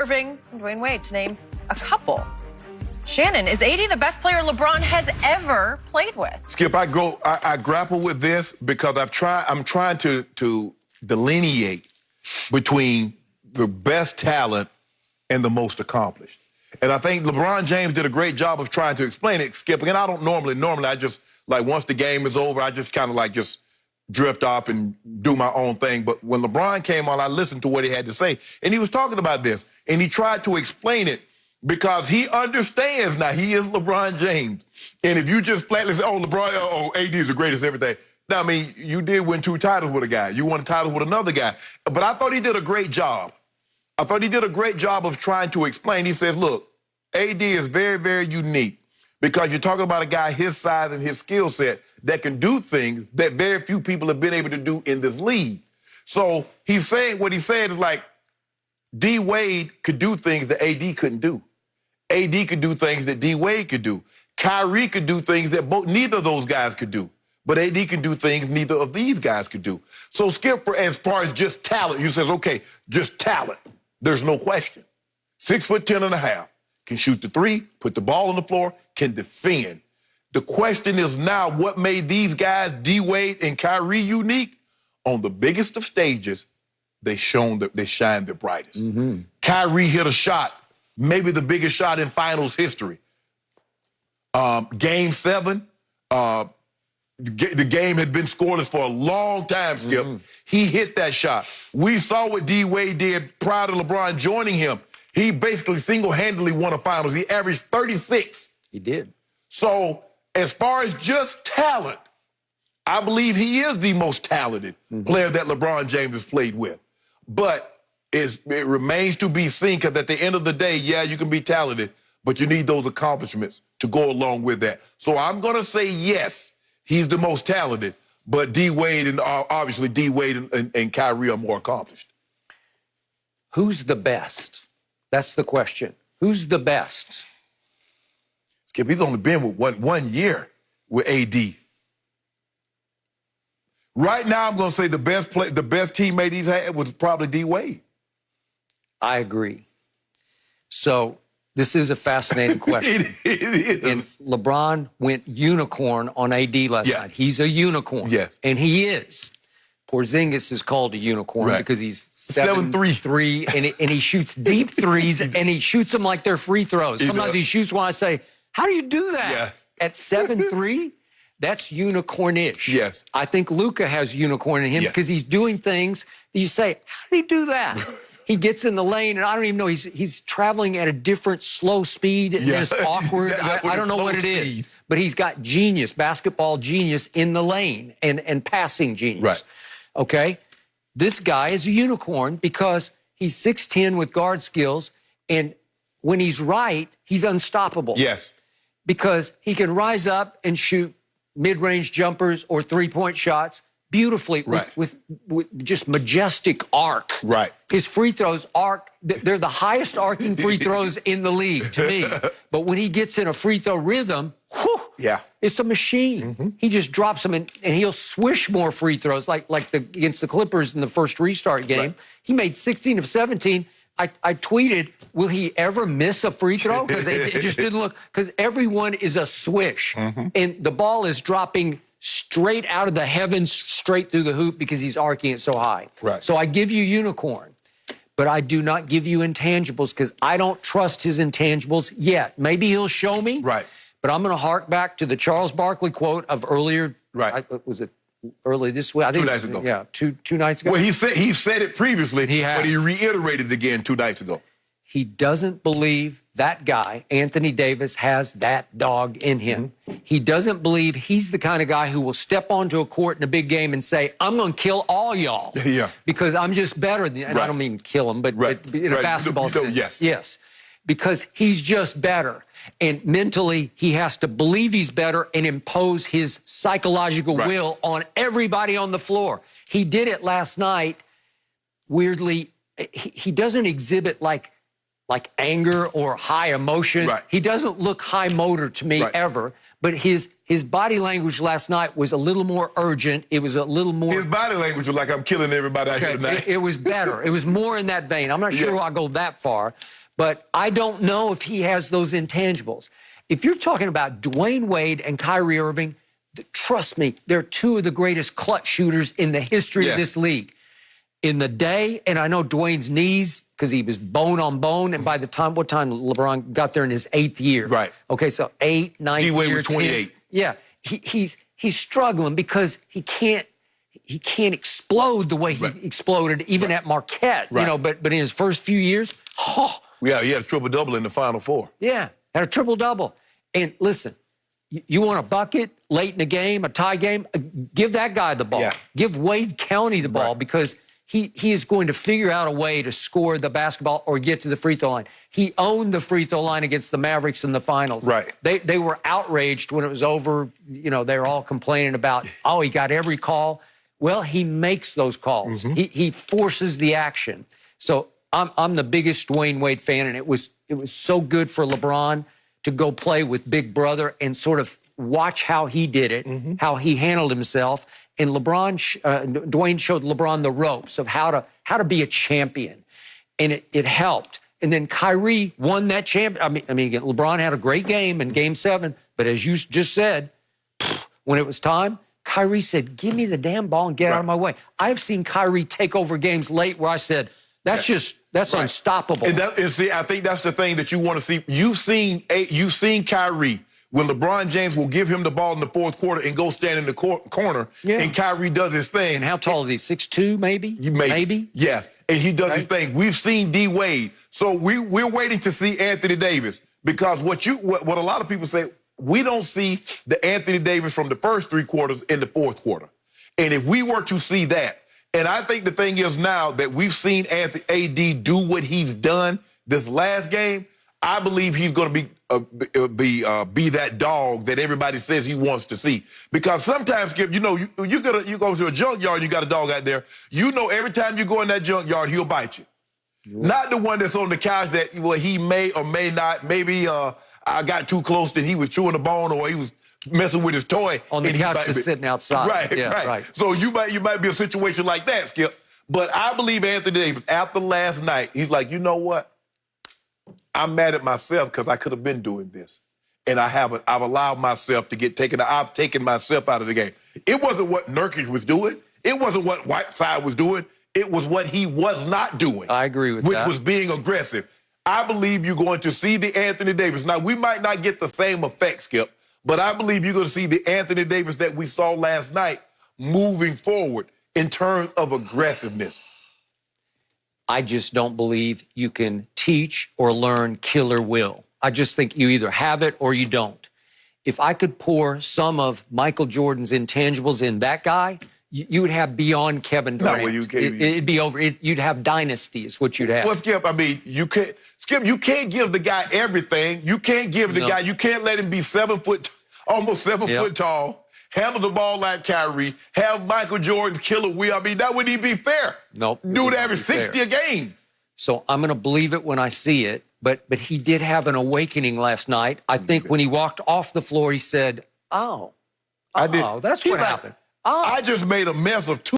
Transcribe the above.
Irving and Dwyane Wade, to name a couple. Shannon, is AD the best player LeBron has ever played with? Skip, I grapple with this because I'm trying to delineate between the best talent and the most accomplished. And I think LeBron James did a great job of trying to explain it, Skip. And I don't normally I just, like, once the game is over, I just kind of like just drift off and do my own thing. But when LeBron came on, I listened to what he had to say. And he was talking about this. And he tried to explain it because he understands now he is LeBron James. And if you just flatly say, AD is the greatest everything. Now, I mean, you did win 2 titles with a guy. You won a title with another guy. But I thought he did a great job. I thought he did a great job of trying to explain. He says, look, AD is very, very unique because you're talking about a guy his size and his skill set that can do things that very few people have been able to do in this league. So he's saying, what he said is like, D. Wade could do things that AD couldn't do. AD could do things that D. Wade could do. Kyrie could do things that neither of those guys could do. But AD can do things neither of these guys could do. So Skip, as far as just talent, you says, okay, just talent. There's no question. 6'10.5", can shoot the 3, put the ball on the floor, can defend. The question is now, what made these guys, D. Wade and Kyrie, unique? On the biggest of stages, they shined their brightest. Mm-hmm. Kyrie hit a shot, maybe the biggest shot in finals history. Game 7, the game had been scoreless for a long time, Skip. Mm-hmm. He hit that shot. We saw what D. Wade did prior to LeBron joining him. He basically single-handedly won a finals. He averaged 36. He did. So as far as just talent, I believe he is the most talented player that LeBron James has played with. But it remains to be seen because at the end of the day, yeah, you can be talented, but you need those accomplishments to go along with that. So I'm going to say yes, he's the most talented, but D. Wade and obviously D. Wade and Kyrie are more accomplished. Who's the best? That's the question. Who's the best? Skip, he's only been with one year with AD. Right now, I'm going to say the best teammate he's had was probably D. Wade. I agree. So this is a fascinating question. It is. And LeBron went unicorn on AD last night. He's a unicorn. Yes. And he is. Porzingis is called a unicorn because he's 7'3", and he shoots deep threes, and he shoots them like they're free throws. Sometimes he shoots one, I say, how do you do that? Yes. At 7'3"? That's unicorn-ish. Yes. I think Luka has unicorn in him because he's doing things that you say, how did he do that? He gets in the lane, and I don't even know, he's traveling at a different slow speed, and it's awkward. I don't know what it is. But he's got genius, basketball genius in the lane and passing genius. Right. Okay? This guy is a unicorn because he's 6'10" with guard skills, and when he's right, he's unstoppable. Yes. Because he can rise up and shoot mid-range jumpers or three-point shots beautifully with just majestic arc. Right. His free throws arc, they're the highest arcing free throws in the league to me. But when he gets in a free throw rhythm, whew, it's a machine. He just drops them, and he'll swish more free throws like against the Clippers in the first restart game. He made 16 of 17. I tweeted, will he ever miss a free throw? Because it just didn't look, because everyone is a swish. And the ball is dropping straight out of the heavens, straight through the hoop because he's arcing it so high. Right. So I give you unicorn, but I do not give you intangibles because I don't trust his intangibles yet. Maybe he'll show me. Right. But I'm going to hark back to the Charles Barkley quote of earlier. Right. Was it early this week? I think 2 nights ago. Yeah, two nights ago. Well, he said it previously, but he reiterated it again 2 nights ago. He doesn't believe that guy, Anthony Davis, has that dog in him. He doesn't believe he's the kind of guy who will step onto a court in a big game and say, I'm going to kill all y'all. Because I'm just better than you. And I don't mean kill him, but in a basketball sense. Yes. Because he's just better. And mentally, he has to believe he's better and impose his psychological will on everybody on the floor. He did it last night. Weirdly, he doesn't exhibit like like anger or high emotion. Right. He doesn't look high motor to me ever. But his body language last night was a little more urgent. It was a little more. His body language was like, I'm killing everybody out here tonight. It was better. It was more in that vein. I'm not sure I'll go that far, but I don't know if he has those intangibles. If you're talking about Dwyane Wade and Kyrie Irving, trust me, they're two of the greatest clutch shooters in the history of this league. In the day, and I know Dwyane's knees, because he was bone on bone, and by the time, what time LeBron got there in his 8th year? Right. Okay, so 8, 9 year. D-Wade was 28. 10, yeah, he's struggling because he can't explode the way he exploded even at Marquette. You know, but in his first few years, yeah, he had a triple-double in the Final Four. Yeah, had a triple-double. And listen, you want a bucket late in the game, a tie game, give that guy the ball. Yeah. Give Wade County the ball because he is going to figure out a way to score the basketball or get to the free throw line. He owned the free throw line against the Mavericks in the finals. Right. They were outraged when it was over. You know, they were all complaining about, oh, he got every call. Well, he makes those calls. He forces the action. So I'm the biggest Dwyane Wade fan, and it was so good for LeBron to go play with Big Brother and sort of watch how he did it, how he handled himself. And Dwyane showed LeBron the ropes of how to be a champion, and it helped. And then Kyrie won that champion. I mean, again, LeBron had a great game in Game 7, but as you just said, when it was time, Kyrie said, "Give me the damn ball and get out of my way." I've seen Kyrie take over games late where I said, "That's unstoppable." And see, I think that's the thing that you want to see. You've seen Kyrie. When LeBron James will give him the ball in the fourth quarter and go stand in the corner, and Kyrie does his thing. And how tall is he? 6'2", maybe? Maybe. Yes. And he does his thing. We've seen D. Wade. So we're waiting to see Anthony Davis because what a lot of people say, we don't see the Anthony Davis from the first 3 quarters in the fourth quarter. And if we were to see that, and I think the thing is now that we've seen AD do what he's done this last game, I believe he's going to be that dog that everybody says he wants to see. Because sometimes, Skip, you know, you go to a junkyard and you got a dog out there. You know, every time you go in that junkyard, he'll bite you. Not the one that's on the couch that he may or may not. Maybe I got too close and he was chewing the bone or he was messing with his toy. On the couch just sitting outside. Right. So you might be a situation like that, Skip. But I believe Anthony Davis, after last night, he's like, you know what? I'm mad at myself because I could have been doing this. And I haven't. I've allowed myself to get taken. I've taken myself out of the game. It wasn't what Nurkic was doing. It wasn't what Whiteside was doing. It was what he was not doing. I agree with that. Which was being aggressive. I believe you're going to see the Anthony Davis. Now, we might not get the same effect, Skip, but I believe you're going to see the Anthony Davis that we saw last night moving forward in terms of aggressiveness. I just don't believe you can teach or learn killer will. I just think you either have it or you don't. If I could pour some of Michael Jordan's intangibles in that guy, you would have beyond Kevin Durant. No, well, it'd be over. You'd have dynasty is what you'd have. Well, Skip, I mean, you can't give the guy everything. You can't give the guy, you can't let him be almost 7 foot tall, handle the ball like Kyrie, have Michael Jordan's killer will. I mean, that wouldn't even be fair. Nope. Dude average 60 a game. So I'm going to believe it when I see it. But he did have an awakening last night. I think when he walked off the floor, he said, that's what happened. I just made a mess of 2